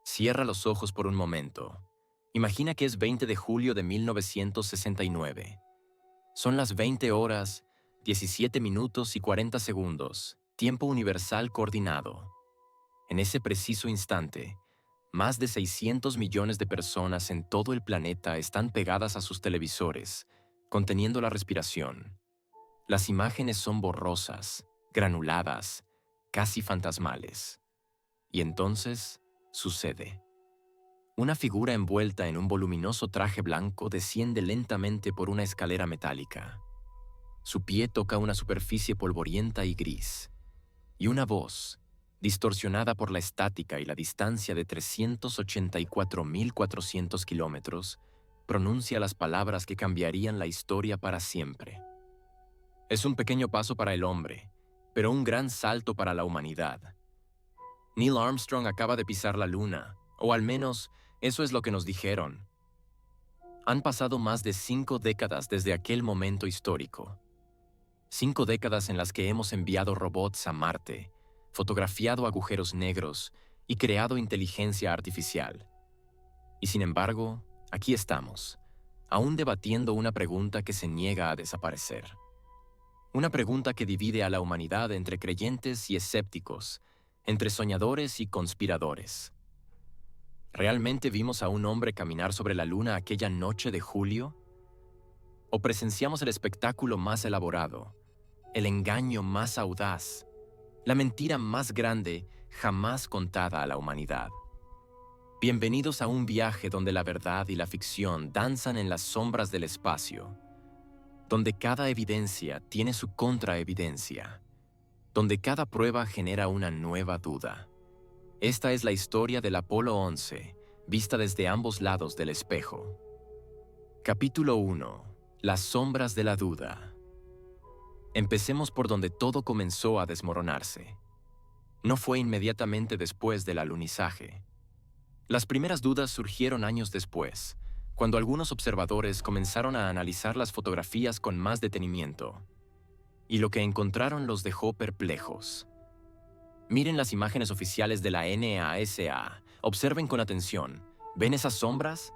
Cierra los ojos por un momento. Imagina que es 20 de julio de 1969. Son las 20 horas, 17 minutos y 40 segundos, tiempo universal coordinado. En ese preciso instante, más de 600 millones de personas en todo el planeta están pegadas a sus televisores, conteniendo la respiración. Las imágenes son borrosas, granuladas, casi fantasmales. Y entonces, sucede. Una figura envuelta en un voluminoso traje blanco desciende lentamente por una escalera metálica. Su pie toca una superficie polvorienta y gris. Y una voz, distorsionada por la estática y la distancia de 384.400 kilómetros, pronuncia las palabras que cambiarían la historia para siempre. Es un pequeño paso para el hombre, pero un gran salto para la humanidad. Neil Armstrong acaba de pisar la luna, o al menos eso es lo que nos dijeron. Han pasado más de 5 décadas desde aquel momento histórico. 5 décadas en las que hemos enviado robots a Marte, fotografiado agujeros negros y creado inteligencia artificial. Y sin embargo, aquí estamos, aún debatiendo una pregunta que se niega a desaparecer. Una pregunta que divide a la humanidad entre creyentes y escépticos, entre soñadores y conspiradores. ¿Realmente vimos a un hombre caminar sobre la luna aquella noche de julio? ¿O presenciamos el espectáculo más elaborado, el engaño más audaz, la mentira más grande jamás contada a la humanidad? Bienvenidos a un viaje donde la verdad y la ficción danzan en las sombras del espacio, donde cada evidencia tiene su contraevidencia, donde cada prueba genera una nueva duda. Esta es la historia del Apolo 11, vista desde ambos lados del espejo. Capítulo 1. Las sombras de la duda. Empecemos por donde todo comenzó a desmoronarse. No fue inmediatamente después del alunizaje. Las primeras dudas surgieron años después, cuando algunos observadores comenzaron a analizar las fotografías con más detenimiento. Y lo que encontraron los dejó perplejos. Miren las imágenes oficiales de la NASA. Observen con atención. ¿Ven esas sombras?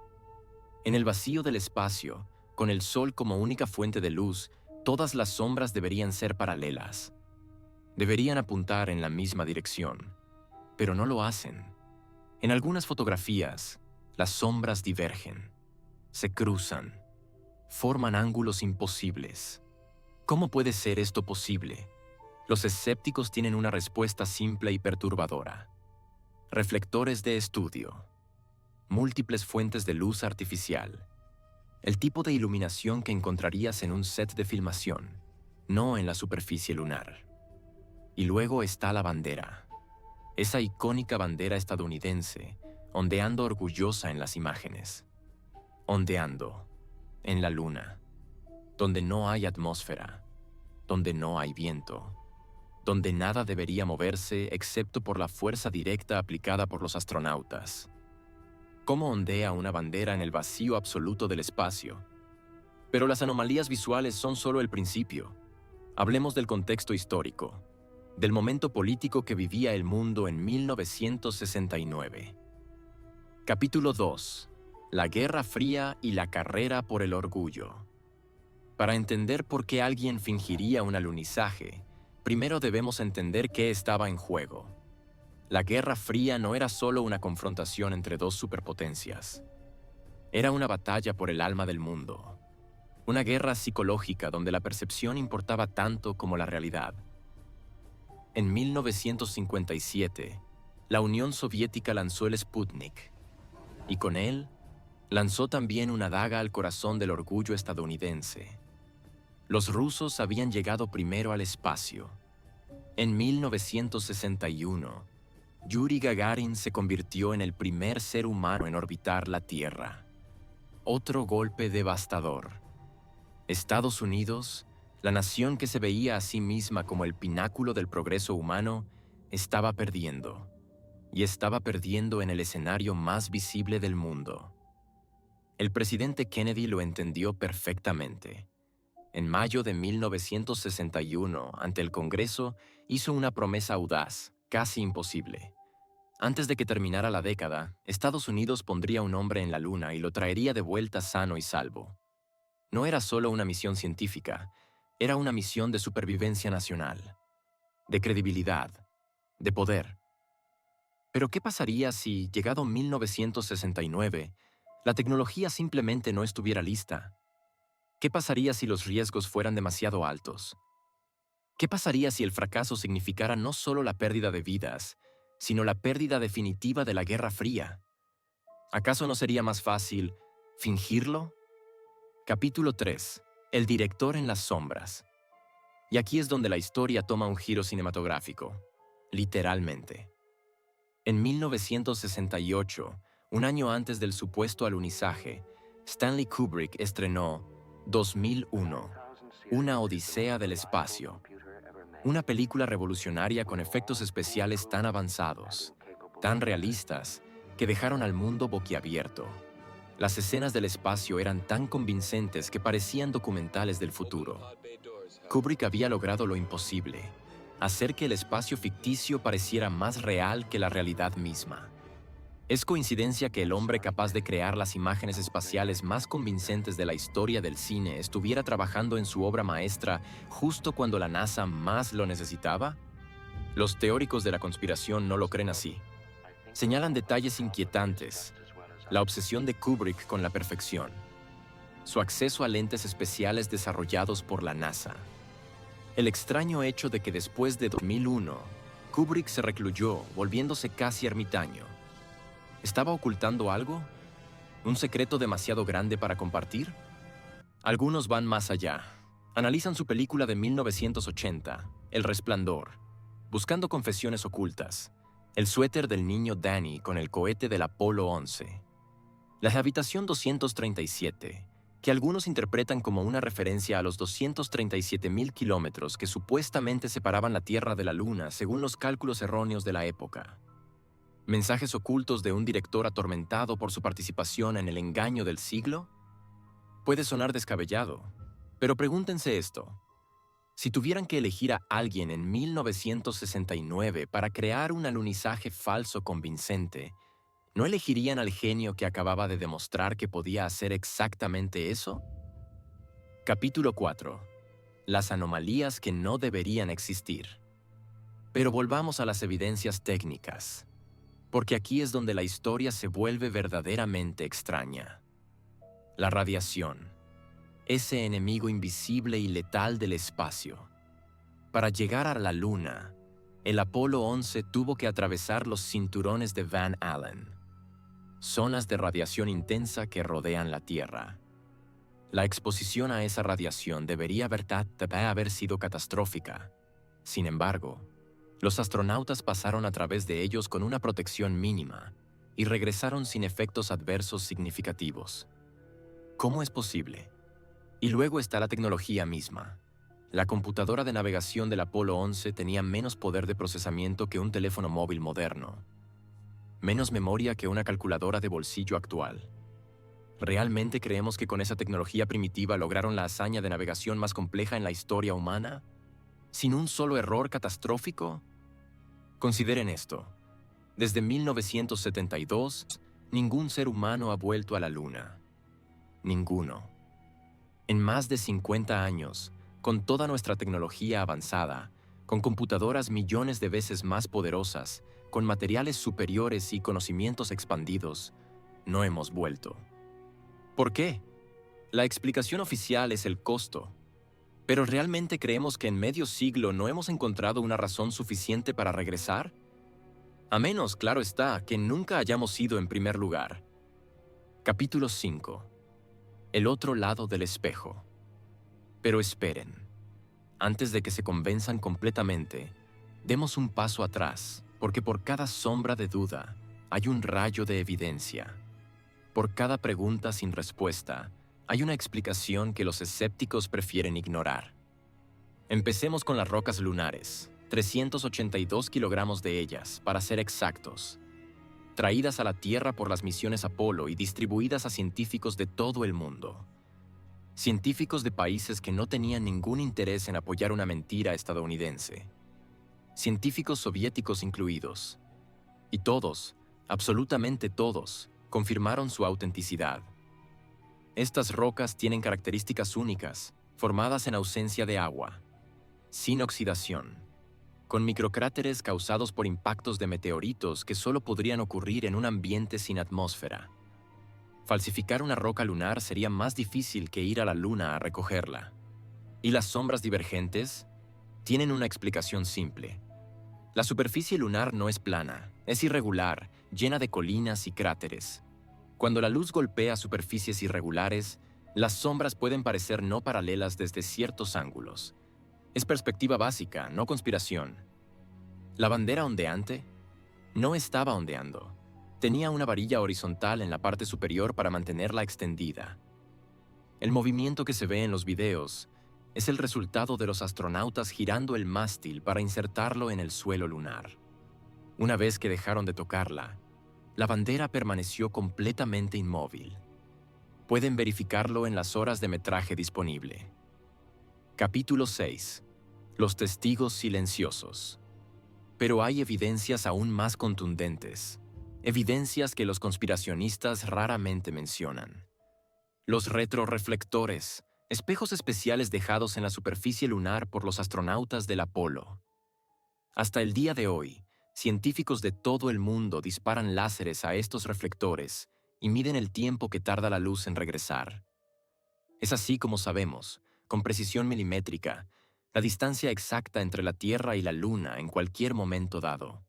En el vacío del espacio, con el Sol como única fuente de luz, todas las sombras deberían ser paralelas. Deberían apuntar en la misma dirección, pero no lo hacen. En algunas fotografías, las sombras divergen, se cruzan, forman ángulos imposibles. ¿Cómo puede ser esto posible? Los escépticos tienen una respuesta simple y perturbadora. Reflectores de estudio. Múltiples fuentes de luz artificial. El tipo de iluminación que encontrarías en un set de filmación, no en la superficie lunar. Y luego está la bandera. Esa icónica bandera estadounidense, ondeando orgullosa en las imágenes. Ondeando, en la luna, donde no hay atmósfera, donde no hay viento, donde nada debería moverse excepto por la fuerza directa aplicada por los astronautas. ¿Cómo ondea una bandera en el vacío absoluto del espacio? Pero las anomalías visuales son solo el principio. Hablemos del contexto histórico, del momento político que vivía el mundo en 1969. Capítulo 2. La Guerra Fría y la carrera por el orgullo. Para entender por qué alguien fingiría un alunizaje, primero debemos entender qué estaba en juego. La Guerra Fría no era solo una confrontación entre dos superpotencias. Era una batalla por el alma del mundo. Una guerra psicológica donde la percepción importaba tanto como la realidad. En 1957, la Unión Soviética lanzó el Sputnik, y con él, lanzó también una daga al corazón del orgullo estadounidense. Los rusos habían llegado primero al espacio. En 1961, Yuri Gagarin se convirtió en el primer ser humano en orbitar la Tierra. Otro golpe devastador. Estados Unidos, la nación que se veía a sí misma como el pináculo del progreso humano, estaba perdiendo. Y estaba perdiendo en el escenario más visible del mundo. El presidente Kennedy lo entendió perfectamente. En mayo de 1961, ante el Congreso, hizo una promesa audaz, casi imposible. Antes de que terminara la década, Estados Unidos pondría un hombre en la Luna y lo traería de vuelta sano y salvo. No era solo una misión científica, era una misión de supervivencia nacional, de credibilidad, de poder. Pero ¿qué pasaría si, llegado 1969, la tecnología simplemente no estuviera lista? ¿Qué pasaría si los riesgos fueran demasiado altos? ¿Qué pasaría si el fracaso significara no solo la pérdida de vidas, sino la pérdida definitiva de la Guerra Fría? ¿Acaso no sería más fácil fingirlo? Capítulo 3. El director en las sombras. Y aquí es donde la historia toma un giro cinematográfico, literalmente. En 1968, un año antes del supuesto alunizaje, Stanley Kubrick estrenó 2001, Una Odisea del Espacio, una película revolucionaria con efectos especiales tan avanzados, tan realistas, que dejaron al mundo boquiabierto. Las escenas del espacio eran tan convincentes que parecían documentales del futuro. Kubrick había logrado lo imposible, hacer que el espacio ficticio pareciera más real que la realidad misma. ¿Es coincidencia que el hombre capaz de crear las imágenes espaciales más convincentes de la historia del cine estuviera trabajando en su obra maestra justo cuando la NASA más lo necesitaba? Los teóricos de la conspiración no lo creen así. Señalan detalles inquietantes: la obsesión de Kubrick con la perfección, su acceso a lentes especiales desarrollados por la NASA, el extraño hecho de que después de 2001, Kubrick se recluyó, volviéndose casi ermitaño. ¿Estaba ocultando algo? ¿Un secreto demasiado grande para compartir? Algunos van más allá. Analizan su película de 1980, El Resplandor, buscando confesiones ocultas, el suéter del niño Danny con el cohete del Apolo 11, la habitación 237, que algunos interpretan como una referencia a los 237.000 kilómetros que supuestamente separaban la Tierra de la Luna según los cálculos erróneos de la época. ¿Mensajes ocultos de un director atormentado por su participación en el engaño del siglo? Puede sonar descabellado, pero pregúntense esto. Si tuvieran que elegir a alguien en 1969 para crear un alunizaje falso convincente, ¿no elegirían al genio que acababa de demostrar que podía hacer exactamente eso? Capítulo 4. Las anomalías que no deberían existir. Pero volvamos a las evidencias técnicas, porque aquí es donde la historia se vuelve verdaderamente extraña. La radiación, ese enemigo invisible y letal del espacio. Para llegar a la Luna, el Apolo 11 tuvo que atravesar los cinturones de Van Allen, zonas de radiación intensa que rodean la Tierra. La exposición a esa radiación debería haber sido catastrófica. Sin embargo, los astronautas pasaron a través de ellos con una protección mínima y regresaron sin efectos adversos significativos. ¿Cómo es posible? Y luego está la tecnología misma. La computadora de navegación del Apolo 11 tenía menos poder de procesamiento que un teléfono móvil moderno, menos memoria que una calculadora de bolsillo actual. ¿Realmente creemos que con esa tecnología primitiva lograron la hazaña de navegación más compleja en la historia humana? ¿Sin un solo error catastrófico? Consideren esto. Desde 1972, ningún ser humano ha vuelto a la Luna. Ninguno. En más de 50 años, con toda nuestra tecnología avanzada, con computadoras millones de veces más poderosas, con materiales superiores y conocimientos expandidos, no hemos vuelto. ¿Por qué? La explicación oficial es el costo. ¿Pero realmente creemos que en medio siglo no hemos encontrado una razón suficiente para regresar? A menos, claro está, que nunca hayamos ido en primer lugar. Capítulo 5. El otro lado del espejo. Pero esperen. Antes de que se convenzan completamente, demos un paso atrás, porque por cada sombra de duda hay un rayo de evidencia. Por cada pregunta sin respuesta, hay una explicación que los escépticos prefieren ignorar. Empecemos con las rocas lunares, 382 kilogramos de ellas, para ser exactos, traídas a la Tierra por las misiones Apolo y distribuidas a científicos de todo el mundo. Científicos de países que no tenían ningún interés en apoyar una mentira estadounidense. Científicos soviéticos incluidos. Y todos, absolutamente todos, confirmaron su autenticidad. Estas rocas tienen características únicas, formadas en ausencia de agua, sin oxidación, con microcráteres causados por impactos de meteoritos que solo podrían ocurrir en un ambiente sin atmósfera. Falsificar una roca lunar sería más difícil que ir a la Luna a recogerla. ¿Y las sombras divergentes? Tienen una explicación simple. La superficie lunar no es plana, es irregular, llena de colinas y cráteres. Cuando la luz golpea superficies irregulares, las sombras pueden parecer no paralelas desde ciertos ángulos. Es perspectiva básica, no conspiración. ¿La bandera ondeante? No estaba ondeando. Tenía una varilla horizontal en la parte superior para mantenerla extendida. El movimiento que se ve en los videos es el resultado de los astronautas girando el mástil para insertarlo en el suelo lunar. Una vez que dejaron de tocarla, la bandera permaneció completamente inmóvil. Pueden verificarlo en las horas de metraje disponible. Capítulo 6. Los testigos silenciosos. Pero hay evidencias aún más contundentes, evidencias que los conspiracionistas raramente mencionan. Los retroreflectores, espejos especiales dejados en la superficie lunar por los astronautas del Apolo. Hasta el día de hoy, científicos de todo el mundo disparan láseres a estos reflectores y miden el tiempo que tarda la luz en regresar. Es así como sabemos, con precisión milimétrica, la distancia exacta entre la Tierra y la Luna en cualquier momento dado.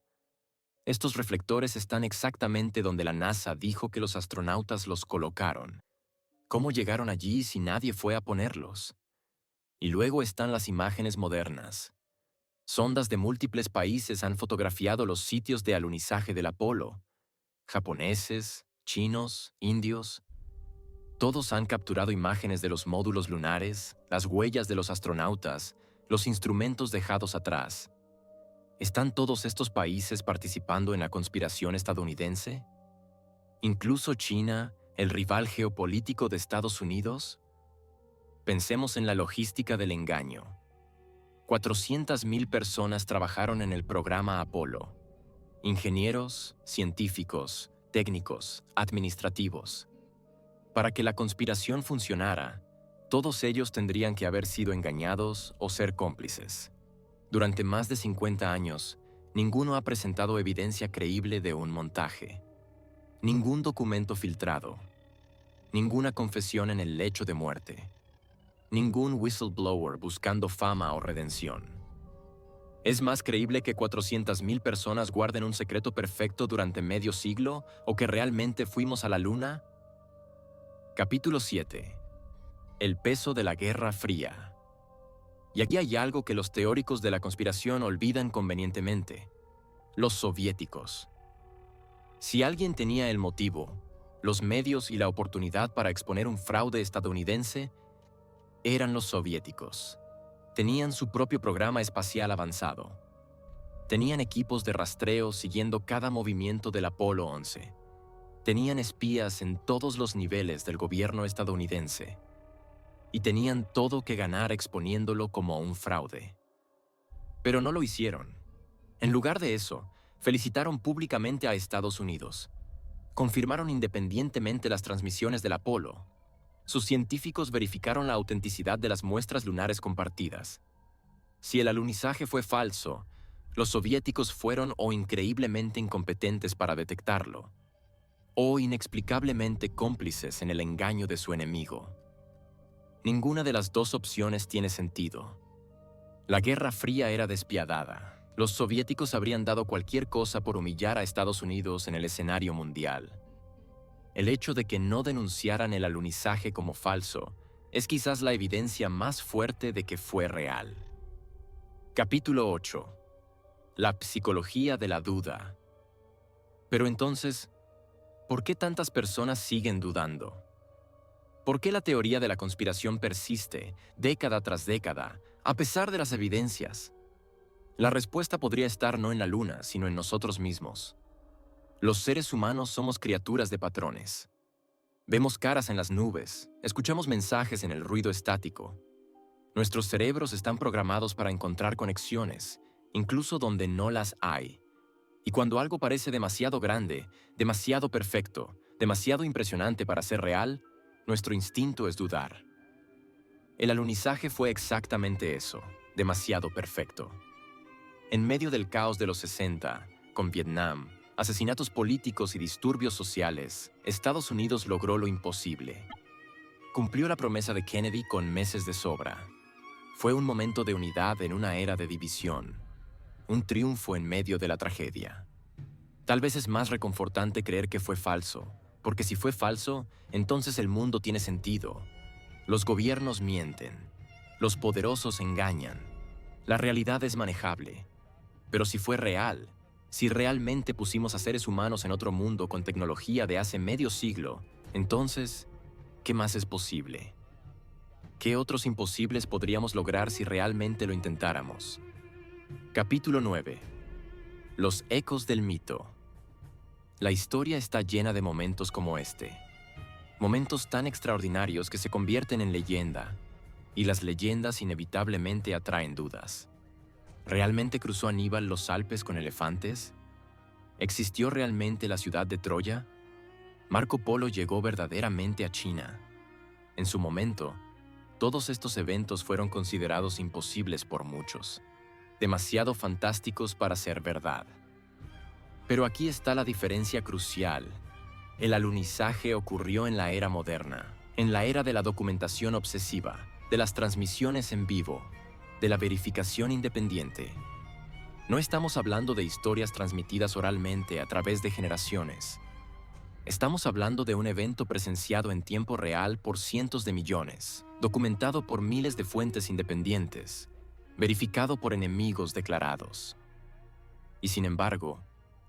Estos reflectores están exactamente donde la NASA dijo que los astronautas los colocaron. ¿Cómo llegaron allí si nadie fue a ponerlos? Y luego están las imágenes modernas. Sondas de múltiples países han fotografiado los sitios de alunizaje del Apolo. Japoneses, chinos, indios. Todos han capturado imágenes de los módulos lunares, las huellas de los astronautas, los instrumentos dejados atrás. ¿Están todos estos países participando en la conspiración estadounidense? ¿Incluso China, el rival geopolítico de Estados Unidos? Pensemos en la logística del engaño. 400,000 personas trabajaron en el programa Apolo. Ingenieros, científicos, técnicos, administrativos. Para que la conspiración funcionara, todos ellos tendrían que haber sido engañados o ser cómplices. Durante más de 50 años, ninguno ha presentado evidencia creíble de un montaje. Ningún documento filtrado. Ninguna confesión en el lecho de muerte. Ningún whistleblower buscando fama o redención. ¿Es más creíble que 400,000 personas guarden un secreto perfecto durante medio siglo o que realmente fuimos a la Luna? Capítulo 7. El peso de la Guerra Fría. Y aquí hay algo que los teóricos de la conspiración olvidan convenientemente: los soviéticos. Si alguien tenía el motivo, los medios y la oportunidad para exponer un fraude estadounidense, eran los soviéticos. Tenían su propio programa espacial avanzado. Tenían equipos de rastreo siguiendo cada movimiento del Apolo 11. Tenían espías en todos los niveles del gobierno estadounidense. Y tenían todo que ganar exponiéndolo como un fraude. Pero no lo hicieron. En lugar de eso, felicitaron públicamente a Estados Unidos. Confirmaron independientemente las transmisiones del Apolo. Sus científicos verificaron la autenticidad de las muestras lunares compartidas. Si el alunizaje fue falso, los soviéticos fueron o increíblemente incompetentes para detectarlo, o inexplicablemente cómplices en el engaño de su enemigo. Ninguna de las dos opciones tiene sentido. La Guerra Fría era despiadada. Los soviéticos habrían dado cualquier cosa por humillar a Estados Unidos en el escenario mundial. El hecho de que no denunciaran el alunizaje como falso es quizás la evidencia más fuerte de que fue real. Capítulo 8. La psicología de la duda. Pero entonces, ¿por qué tantas personas siguen dudando? ¿Por qué la teoría de la conspiración persiste, década tras década, a pesar de las evidencias? La respuesta podría estar no en la Luna, sino en nosotros mismos. Los seres humanos somos criaturas de patrones. Vemos caras en las nubes, escuchamos mensajes en el ruido estático. Nuestros cerebros están programados para encontrar conexiones, incluso donde no las hay. Y cuando algo parece demasiado grande, demasiado perfecto, demasiado impresionante para ser real, nuestro instinto es dudar. El alunizaje fue exactamente eso, demasiado perfecto. En medio del caos de los 60, con Vietnam, asesinatos políticos y disturbios sociales, Estados Unidos logró lo imposible. Cumplió la promesa de Kennedy con meses de sobra. Fue un momento de unidad en una era de división. Un triunfo en medio de la tragedia. Tal vez es más reconfortante creer que fue falso, porque si fue falso, entonces el mundo tiene sentido. Los gobiernos mienten. Los poderosos engañan. La realidad es manejable. Pero si fue real, si realmente pusimos a seres humanos en otro mundo con tecnología de hace medio siglo, entonces, ¿qué más es posible? ¿Qué otros imposibles podríamos lograr si realmente lo intentáramos? Capítulo 9. Los ecos del mito. La historia está llena de momentos como este. Momentos tan extraordinarios que se convierten en leyenda, y las leyendas inevitablemente atraen dudas. ¿Realmente cruzó Aníbal los Alpes con elefantes? ¿Existió realmente la ciudad de Troya? ¿Marco Polo llegó verdaderamente a China? En su momento, todos estos eventos fueron considerados imposibles por muchos, demasiado fantásticos para ser verdad. Pero aquí está la diferencia crucial. El alunizaje ocurrió en la era moderna, en la era de la documentación obsesiva, de las transmisiones en vivo, de la verificación independiente. No estamos hablando de historias transmitidas oralmente a través de generaciones. Estamos hablando de un evento presenciado en tiempo real por cientos de millones, documentado por miles de fuentes independientes, verificado por enemigos declarados. Y sin embargo,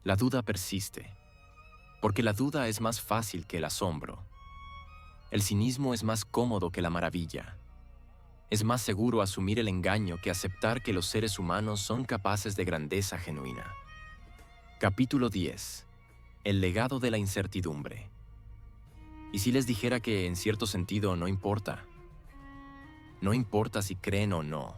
la duda persiste, porque la duda es más fácil que el asombro. El cinismo es más cómodo que la maravilla. Es más seguro asumir el engaño que aceptar que los seres humanos son capaces de grandeza genuina. Capítulo 10. El legado de la incertidumbre. ¿Y si les dijera que, en cierto sentido, no importa? No importa si creen o no.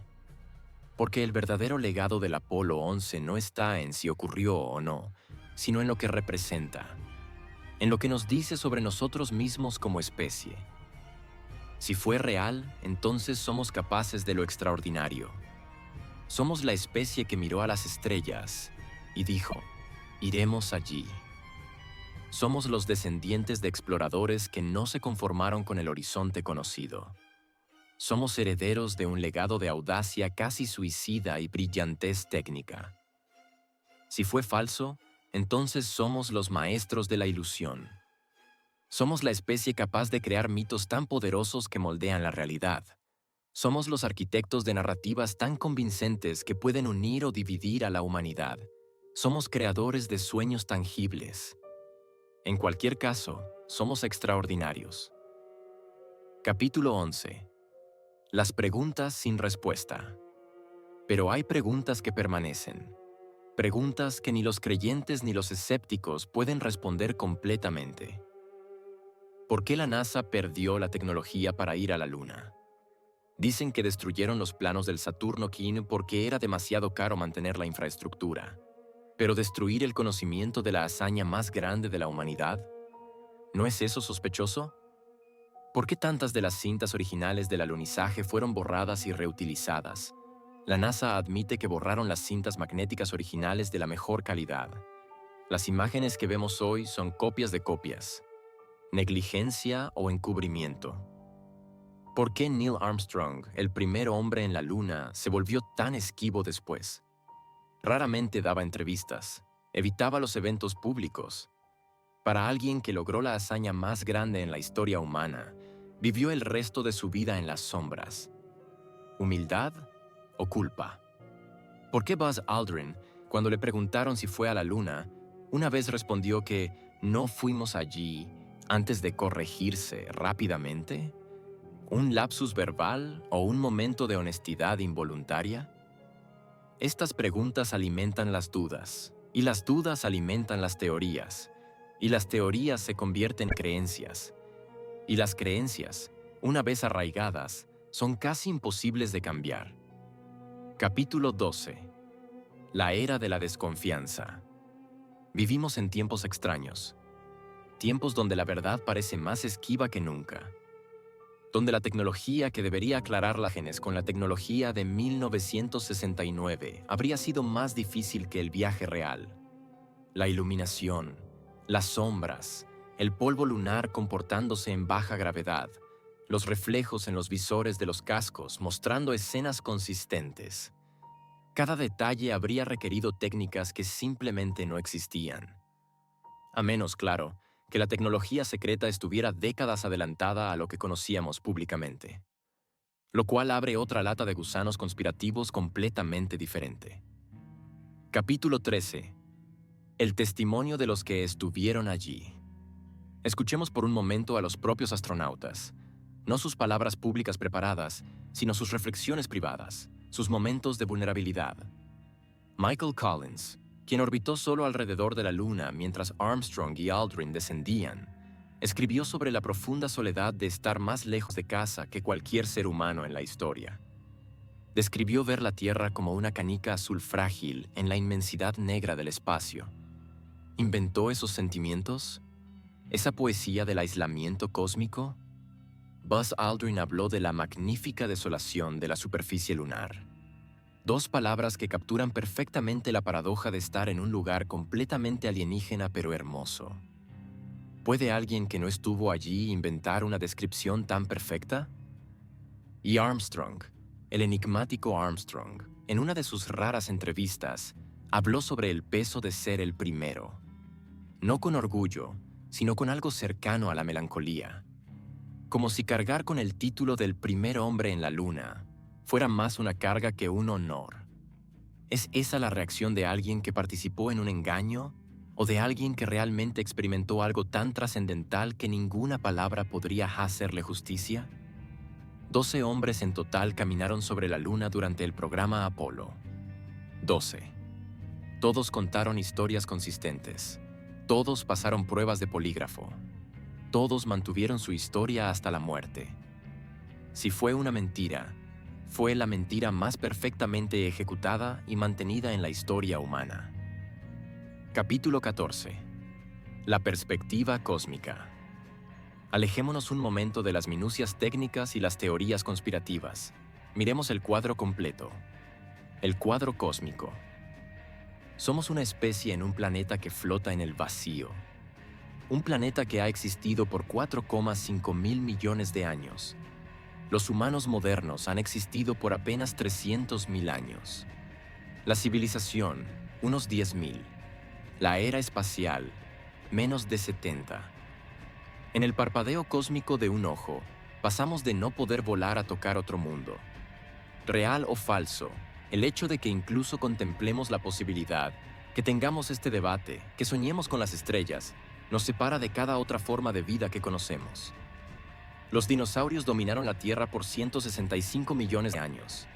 Porque el verdadero legado del Apolo 11 no está en si ocurrió o no, sino en lo que representa, en lo que nos dice sobre nosotros mismos como especie. Si fue real, entonces somos capaces de lo extraordinario. Somos la especie que miró a las estrellas y dijo, iremos allí. Somos los descendientes de exploradores que no se conformaron con el horizonte conocido. Somos herederos de un legado de audacia casi suicida y brillantez técnica. Si fue falso, entonces somos los maestros de la ilusión. Somos la especie capaz de crear mitos tan poderosos que moldean la realidad. Somos los arquitectos de narrativas tan convincentes que pueden unir o dividir a la humanidad. Somos creadores de sueños tangibles. En cualquier caso, somos extraordinarios. Capítulo 11. Las preguntas sin respuesta. Pero hay preguntas que permanecen. Preguntas que ni los creyentes ni los escépticos pueden responder completamente. ¿Por qué la NASA perdió la tecnología para ir a la Luna? Dicen que destruyeron los planos del Saturno V porque era demasiado caro mantener la infraestructura. Pero destruir el conocimiento de la hazaña más grande de la humanidad, ¿no es eso sospechoso? ¿Por qué tantas de las cintas originales del alunizaje fueron borradas y reutilizadas? La NASA admite que borraron las cintas magnéticas originales de la mejor calidad. Las imágenes que vemos hoy son copias de copias. ¿Negligencia o encubrimiento? ¿Por qué Neil Armstrong, el primer hombre en la Luna, se volvió tan esquivo después? Raramente daba entrevistas, evitaba los eventos públicos. Para alguien que logró la hazaña más grande en la historia humana, vivió el resto de su vida en las sombras. ¿Humildad o culpa? ¿Por qué Buzz Aldrin, cuando le preguntaron si fue a la Luna, una vez respondió que no fuimos allí antes de corregirse rápidamente? ¿Un lapsus verbal o un momento de honestidad involuntaria? Estas preguntas alimentan las dudas, y las dudas alimentan las teorías, y las teorías se convierten en creencias, y las creencias, una vez arraigadas, son casi imposibles de cambiar. Capítulo 12. La era de la desconfianza. Vivimos en tiempos extraños, tiempos donde la verdad parece más esquiva que nunca, donde la tecnología que debería aclarar las genes con la tecnología de 1969 habría sido más difícil que el viaje real. La iluminación, las sombras, el polvo lunar comportándose en baja gravedad, los reflejos en los visores de los cascos mostrando escenas consistentes. Cada detalle habría requerido técnicas que simplemente no existían. A menos, claro, que la tecnología secreta estuviera décadas adelantada a lo que conocíamos públicamente. Lo cual abre otra lata de gusanos conspirativos completamente diferente. Capítulo 13. El testimonio de los que estuvieron allí. Escuchemos por un momento a los propios astronautas, no sus palabras públicas preparadas, sino sus reflexiones privadas, sus momentos de vulnerabilidad. Michael Collins, quien orbitó solo alrededor de la Luna mientras Armstrong y Aldrin descendían, escribió sobre la profunda soledad de estar más lejos de casa que cualquier ser humano en la historia. Describió ver la Tierra como una canica azul frágil en la inmensidad negra del espacio. ¿Inventó esos sentimientos? ¿Esa poesía del aislamiento cósmico? Buzz Aldrin habló de la magnífica desolación de la superficie lunar. Dos palabras que capturan perfectamente la paradoja de estar en un lugar completamente alienígena pero hermoso. ¿Puede alguien que no estuvo allí inventar una descripción tan perfecta? Y Armstrong, el enigmático Armstrong, en una de sus raras entrevistas, habló sobre el peso de ser el primero. No con orgullo, sino con algo cercano a la melancolía. Como si cargar con el título del primer hombre en la Luna fuera más una carga que un honor. ¿Es esa la reacción de alguien que participó en un engaño o de alguien que realmente experimentó algo tan trascendental que ninguna palabra podría hacerle justicia? 12 hombres en total caminaron sobre la Luna durante el programa Apolo. 12. Todos contaron historias consistentes. Todos pasaron pruebas de polígrafo. Todos mantuvieron su historia hasta la muerte. Si fue una mentira, fue la mentira más perfectamente ejecutada y mantenida en la historia humana. Capítulo 14. La perspectiva cósmica. Alejémonos un momento de las minucias técnicas y las teorías conspirativas. Miremos el cuadro completo. El cuadro cósmico. Somos una especie en un planeta que flota en el vacío. Un planeta que ha existido por 4,5 mil millones de años. Los humanos modernos han existido por apenas 300.000 años. La civilización, unos 10.000. La era espacial, menos de 70. En el parpadeo cósmico de un ojo, pasamos de no poder volar a tocar otro mundo. Real o falso, el hecho de que incluso contemplemos la posibilidad, que tengamos este debate, que soñemos con las estrellas, nos separa de cada otra forma de vida que conocemos. Los dinosaurios dominaron la Tierra por 165 millones de años.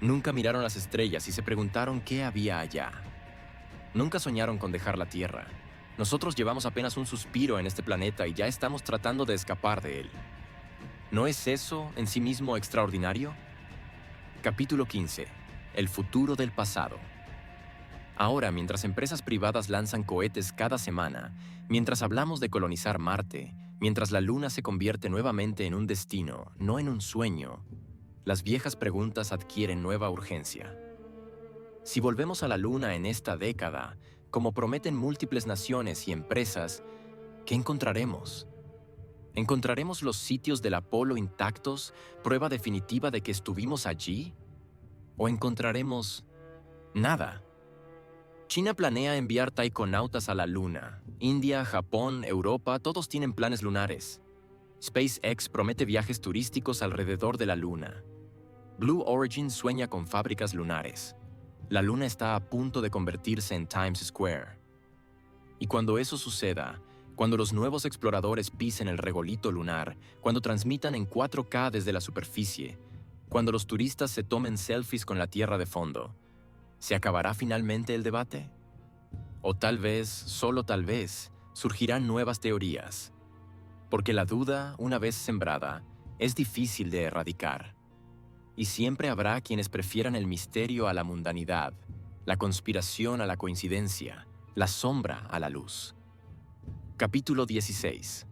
Nunca miraron las estrellas y se preguntaron qué había allá. Nunca soñaron con dejar la Tierra. Nosotros llevamos apenas un suspiro en este planeta y ya estamos tratando de escapar de él. ¿No es eso en sí mismo extraordinario? Capítulo 15. El futuro del pasado. Ahora, mientras empresas privadas lanzan cohetes cada semana, mientras hablamos de colonizar Marte, mientras la Luna se convierte nuevamente en un destino, no en un sueño, las viejas preguntas adquieren nueva urgencia. Si volvemos a la Luna en esta década, como prometen múltiples naciones y empresas, ¿qué encontraremos? ¿Encontraremos los sitios del Apolo intactos, prueba definitiva de que estuvimos allí? ¿O encontraremos nada? China planea enviar taikonautas a la Luna. India, Japón, Europa, todos tienen planes lunares. SpaceX promete viajes turísticos alrededor de la Luna. Blue Origin sueña con fábricas lunares. La Luna está a punto de convertirse en Times Square. Y cuando eso suceda, cuando los nuevos exploradores pisen el regolito lunar, cuando transmitan en 4K desde la superficie, cuando los turistas se tomen selfies con la Tierra de fondo, ¿se acabará finalmente el debate? O tal vez, solo tal vez, surgirán nuevas teorías. Porque la duda, una vez sembrada, es difícil de erradicar. Y siempre habrá quienes prefieran el misterio a la mundanidad, la conspiración a la coincidencia, la sombra a la luz. Capítulo 16.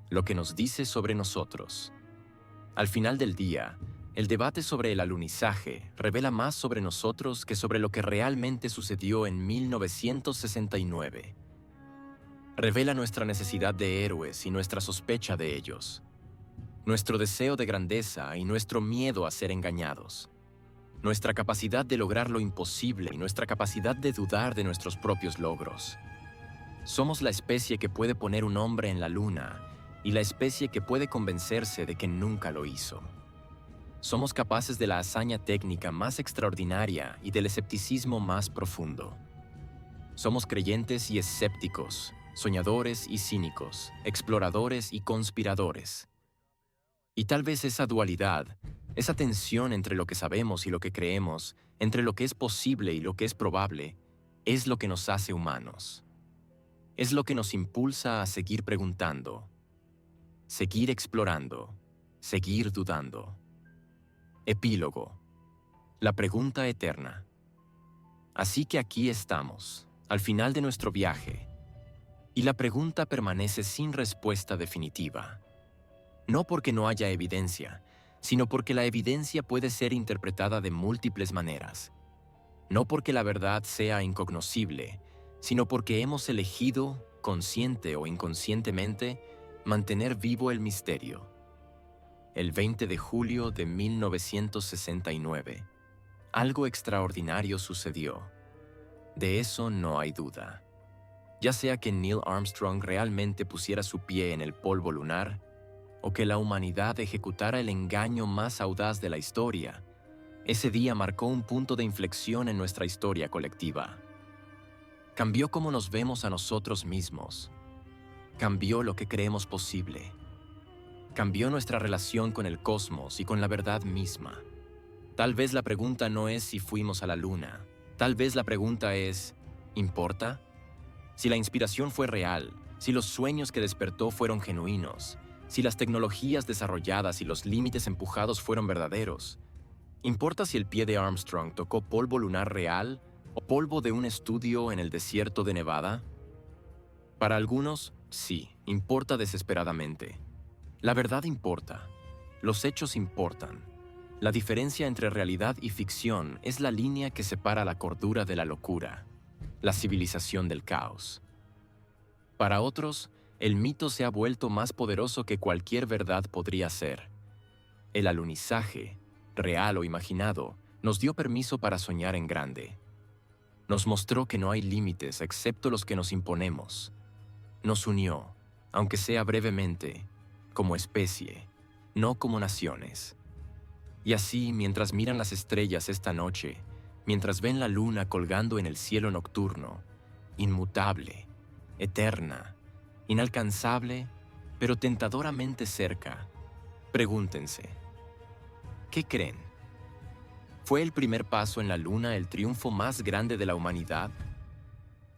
Lo que nos dice sobre nosotros. Al final del día, el debate sobre el alunizaje revela más sobre nosotros que sobre lo que realmente sucedió en 1969. Revela nuestra necesidad de héroes y nuestra sospecha de ellos, nuestro deseo de grandeza y nuestro miedo a ser engañados, nuestra capacidad de lograr lo imposible y nuestra capacidad de dudar de nuestros propios logros. Somos la especie que puede poner un hombre en la luna y la especie que puede convencerse de que nunca lo hizo. Somos capaces de la hazaña técnica más extraordinaria y del escepticismo más profundo. Somos creyentes y escépticos, soñadores y cínicos, exploradores y conspiradores. Y tal vez esa dualidad, esa tensión entre lo que sabemos y lo que creemos, entre lo que es posible y lo que es probable, es lo que nos hace humanos. Es lo que nos impulsa a seguir preguntando, seguir explorando, seguir dudando. Epílogo. La pregunta eterna. Así que aquí estamos, al final de nuestro viaje, y la pregunta permanece sin respuesta definitiva. No porque no haya evidencia, sino porque la evidencia puede ser interpretada de múltiples maneras. No porque la verdad sea incognoscible, sino porque hemos elegido, consciente o inconscientemente, mantener vivo el misterio. El 20 de julio de 1969, algo extraordinario sucedió. De eso no hay duda. Ya sea que Neil Armstrong realmente pusiera su pie en el polvo lunar, o que la humanidad ejecutara el engaño más audaz de la historia, ese día marcó un punto de inflexión en nuestra historia colectiva. Cambió cómo nos vemos a nosotros mismos. Cambió lo que creemos posible. Cambió nuestra relación con el cosmos y con la verdad misma. Tal vez la pregunta no es si fuimos a la luna. Tal vez la pregunta es, ¿importa? Si la inspiración fue real, si los sueños que despertó fueron genuinos, si las tecnologías desarrolladas y los límites empujados fueron verdaderos. ¿Importa si el pie de Armstrong tocó polvo lunar real o polvo de un estudio en el desierto de Nevada? Para algunos, sí, importa desesperadamente. La verdad importa. Los hechos importan. La diferencia entre realidad y ficción es la línea que separa la cordura de la locura, la civilización del caos. Para otros, el mito se ha vuelto más poderoso que cualquier verdad podría ser. El alunizaje, real o imaginado, nos dio permiso para soñar en grande. Nos mostró que no hay límites excepto los que nos imponemos. Nos unió, aunque sea brevemente, como especie, no como naciones. Y así, mientras miran las estrellas esta noche, mientras ven la luna colgando en el cielo nocturno, inmutable, eterna, inalcanzable, pero tentadoramente cerca, pregúntense, ¿qué creen? ¿Fue el primer paso en la luna el triunfo más grande de la humanidad?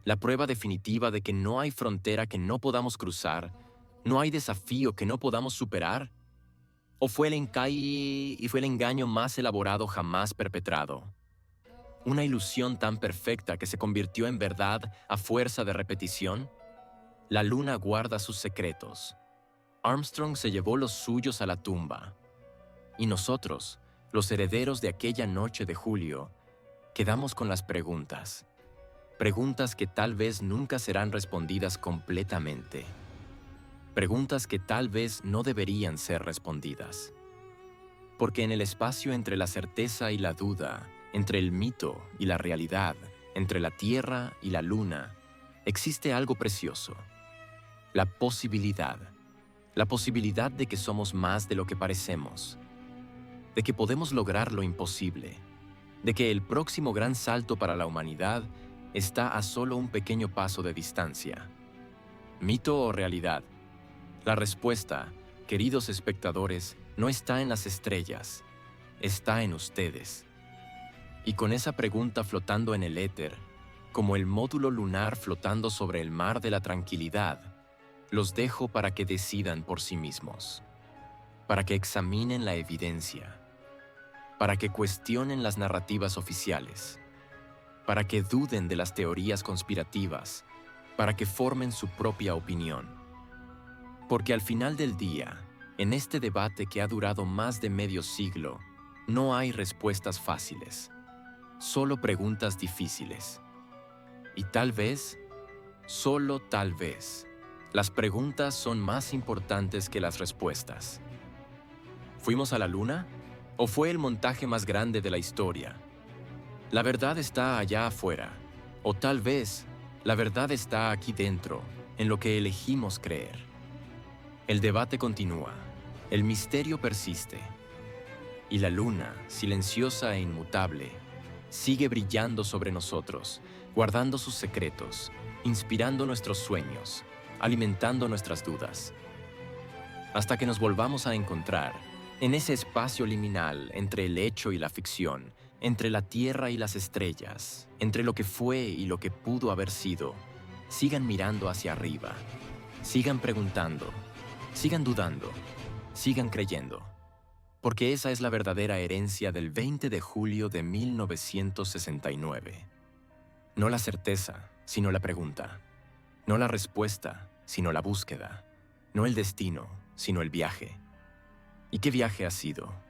¿La prueba definitiva de que no hay frontera que no podamos cruzar? ¿No hay desafío que no podamos superar? ¿O fue el engaño más elaborado jamás perpetrado? ¿Una ilusión tan perfecta que se convirtió en verdad a fuerza de repetición? La luna guarda sus secretos. Armstrong se llevó los suyos a la tumba. Y nosotros, los herederos de aquella noche de julio, quedamos con las preguntas. Preguntas que tal vez nunca serán respondidas completamente. Preguntas que tal vez no deberían ser respondidas. Porque en el espacio entre la certeza y la duda, entre el mito y la realidad, entre la Tierra y la Luna, existe algo precioso. La posibilidad de que somos más de lo que parecemos, de que podemos lograr lo imposible, de que el próximo gran salto para la humanidad está a solo un pequeño paso de distancia. ¿Mito o realidad? La respuesta, queridos espectadores, no está en las estrellas, está en ustedes. Y con esa pregunta flotando en el éter, como el módulo lunar flotando sobre el mar de la tranquilidad, los dejo para que decidan por sí mismos, para que examinen la evidencia, para que cuestionen las narrativas oficiales, para que duden de las teorías conspirativas, para que formen su propia opinión. Porque al final del día, en este debate que ha durado más de medio siglo, no hay respuestas fáciles, solo preguntas difíciles. Y tal vez, solo tal vez, las preguntas son más importantes que las respuestas. ¿Fuimos a la luna? ¿O fue el montaje más grande de la historia? La verdad está allá afuera, o tal vez la verdad está aquí dentro, en lo que elegimos creer. El debate continúa, el misterio persiste, y la luna, silenciosa e inmutable, sigue brillando sobre nosotros, guardando sus secretos, inspirando nuestros sueños, alimentando nuestras dudas. Hasta que nos volvamos a encontrar, en ese espacio liminal entre el hecho y la ficción, entre la tierra y las estrellas, entre lo que fue y lo que pudo haber sido, sigan mirando hacia arriba, sigan preguntando, sigan dudando, sigan creyendo. Porque esa es la verdadera herencia del 20 de julio de 1969. No la certeza, sino la pregunta. No la respuesta, sino la búsqueda. No el destino, sino el viaje. ¿Y qué viaje ha sido?